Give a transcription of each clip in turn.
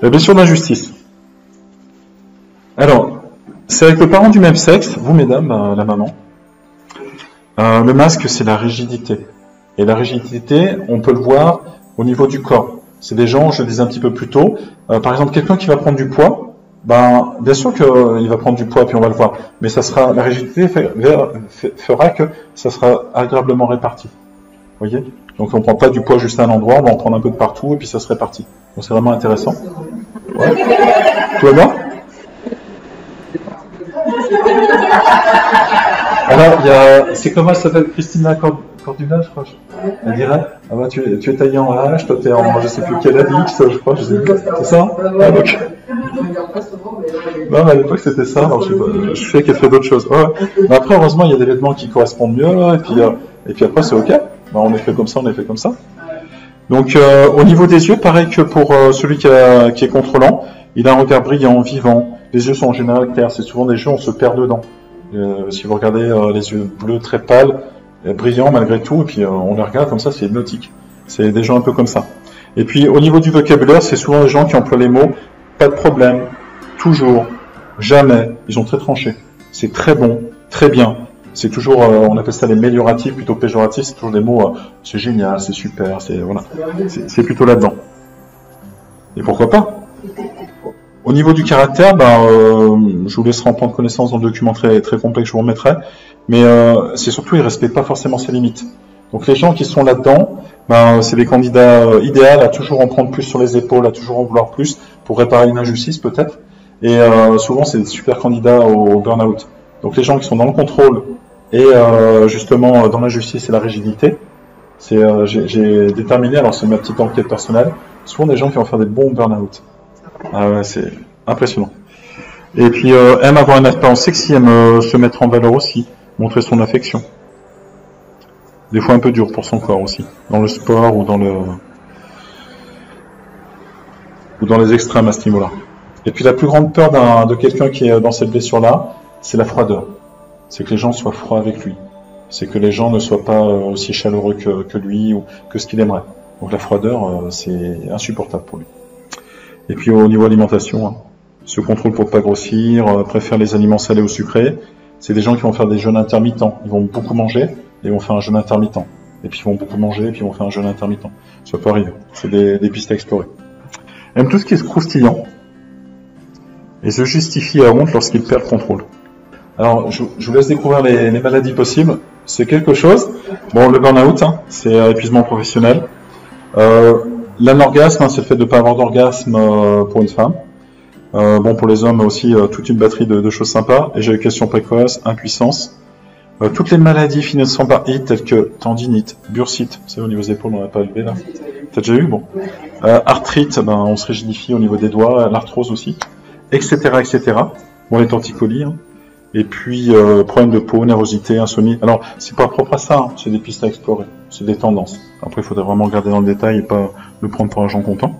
La blessure d'injustice. Alors, c'est avec le parent du même sexe, vous mesdames, la maman. Le masque, c'est la rigidité. Et la rigidité, on peut le voir au niveau du corps. C'est des gens, je le disais un petit peu plus tôt, par exemple, quelqu'un qui va prendre du poids, bien sûr qu'il va prendre du poids, puis on va le voir, mais ça sera, la rigidité fera que ça sera agréablement réparti. Vous voyez? Donc on ne prend pas du poids juste à un endroit, on va en prendre un peu de partout, et puis ça se répartit. Donc c'est vraiment intéressant. Ouais. Tout va bien? Alors, c'est comment elle s'appelle, Christina Cordula, je crois. Elle dirait, ah bah tu es taillé en H, toi t'es en je sais plus quel X, je crois, je sais plus. C'est ça? Ah, donc. Non, mais à l'époque c'était ça, alors je sais qu'elle fait d'autres choses. Ouais. Mais après, heureusement, il y a des vêtements qui correspondent mieux, et puis après c'est ok. On est fait comme ça, on est fait comme ça. Donc au niveau des yeux, pareil que pour celui qui est contrôlant, il a un regard brillant, vivant. Les yeux sont en général clairs, c'est souvent des yeux, on se perd dedans. Si vous regardez les yeux bleus très pâles, brillants malgré tout, et puis on les regarde comme ça, c'est hypnotique. C'est des gens un peu comme ça. Et puis au niveau du vocabulaire, c'est souvent des gens qui emploient les mots pas de problème, toujours, jamais. Ils ont très tranché. C'est très bon, très bien. C'est toujours, on appelle ça les mélioratifs plutôt que péjoratifs. C'est toujours des mots, c'est génial, c'est super, c'est plutôt là-dedans. Et pourquoi pas? Au niveau du caractère, je vous laisserai en prendre connaissance dans le document très, très complet que je vous remettrai. Mais c'est surtout, ils ne respectent pas forcément ses limites. Donc les gens qui sont là-dedans, c'est des candidats idéaux à toujours en prendre plus sur les épaules, à toujours en vouloir plus pour réparer une injustice peut-être. Et souvent, c'est des super candidats au burn-out. Donc les gens qui sont dans le contrôle et justement dans l'injustice et la rigidité, j'ai déterminé, alors c'est ma petite enquête personnelle, souvent des gens qui vont faire des bons burn-out. Ah ouais, c'est impressionnant. Et puis aime avoir une apparence sexy, aime se mettre en valeur aussi, montrer son affection. Des fois un peu dur pour son corps aussi, dans le sport ou dans les extrêmes à ce niveau-là. Et puis la plus grande peur de quelqu'un qui est dans cette blessure-là, c'est la froideur. C'est que les gens soient froids avec lui. C'est que les gens ne soient pas aussi chaleureux que lui ou que ce qu'il aimerait. Donc la froideur, c'est insupportable pour lui. Et puis au niveau alimentation, se contrôle pour ne pas grossir, préfère les aliments salés ou sucrés. C'est des gens qui vont faire des jeûnes intermittents. Ils vont beaucoup manger et ils vont faire un jeûne intermittent. Et puis ils vont beaucoup manger et puis ils vont faire un jeûne intermittent. Ça peut arriver. C'est des pistes à explorer. Aime tout ce qui est croustillant et se justifie à honte lorsqu'il perd le contrôle. Alors, je vous laisse découvrir les maladies possibles. C'est quelque chose. Bon, le burn-out, c'est épuisement professionnel. L'anorgasme, c'est le fait de ne pas avoir d'orgasme pour une femme. Bon, pour les hommes aussi, toute une batterie de choses sympas. Éjaculation précoce, impuissance. Toutes les maladies finissant par it, telles que tendinite, bursite, vous savez, au niveau des épaules, on n'a pas élevé là. T'as déjà eu? Bon. Arthrite, on se rigidifie au niveau des doigts, l'arthrose aussi, etc., etc. Bon, les torticolis, Et puis, problème de peau, nervosité, insomnie. Alors, c'est pas propre à ça, c'est des pistes à explorer, c'est des tendances. Après, il faudrait vraiment regarder dans le détail et pas le prendre pour argent comptant.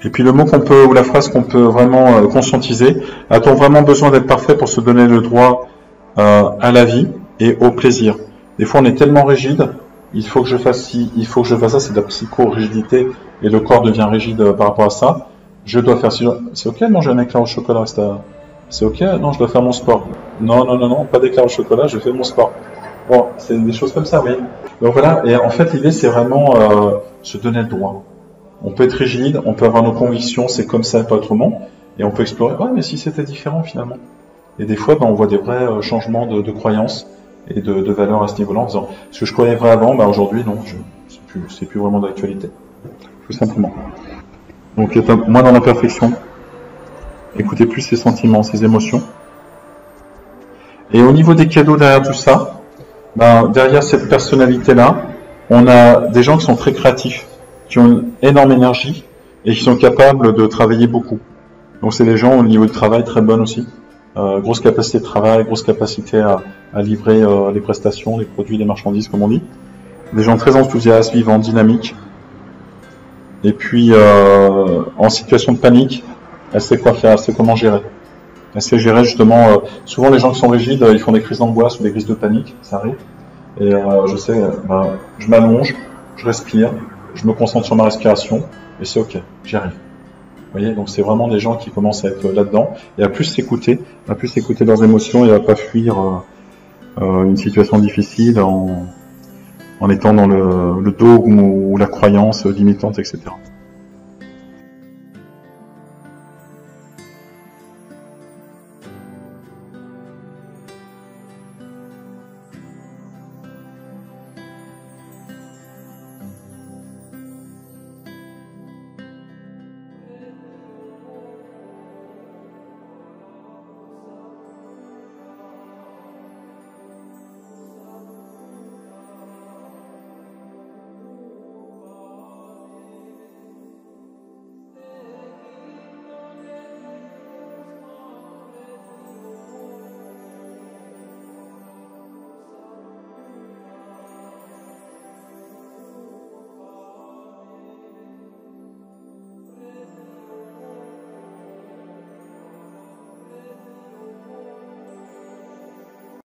Et puis, le mot ou la phrase qu'on peut vraiment conscientiser, a-t-on vraiment besoin d'être parfait pour se donner le droit à la vie et au plaisir? Des fois, on est tellement rigide, il faut que je fasse ci, il faut que je fasse ça, c'est de la psycho-rigidité, et le corps devient rigide par rapport à ça. Je dois faire ci, c'est ok de manger un éclair au chocolat, c'est ok, non, je dois faire mon sport. Non, pas d'éclair au chocolat, je fais mon sport. Bon, c'est des choses comme ça, oui. Donc voilà, et en fait, l'idée, c'est vraiment se donner le droit. On peut être rigide, on peut avoir nos convictions, c'est comme ça, pas autrement, et on peut explorer, ouais, mais si c'était différent, finalement. Et des fois, on voit des vrais changements de croyances et de valeurs à ce niveau-là, en disant, ce que je croyais vrai avant, aujourd'hui, non, c'est plus vraiment d'actualité. Tout simplement. Donc, être moins dans l'imperfection. Écoutez plus ses sentiments, ses émotions. Et au niveau des cadeaux derrière tout ça, derrière cette personnalité-là, on a des gens qui sont très créatifs, qui ont une énorme énergie et qui sont capables de travailler beaucoup. Donc c'est des gens au niveau du travail très bonnes aussi. Grosse capacité de travail, grosse capacité à livrer les prestations, les produits, les marchandises, comme on dit. Des gens très enthousiastes, vivants, dynamiques. Et puis en situation de panique, elle sait quoi faire, elle sait comment gérer. Elle sait gérer justement, souvent les gens qui sont rigides, ils font des crises d'angoisse ou des crises de panique, ça arrive. Et je sais, je m'allonge, je respire, je me concentre sur ma respiration, et c'est ok, j'y arrive. Vous voyez, donc c'est vraiment des gens qui commencent à être là-dedans, et à plus s'écouter leurs émotions et à pas fuir une situation difficile en étant dans le dogme ou la croyance limitante, etc.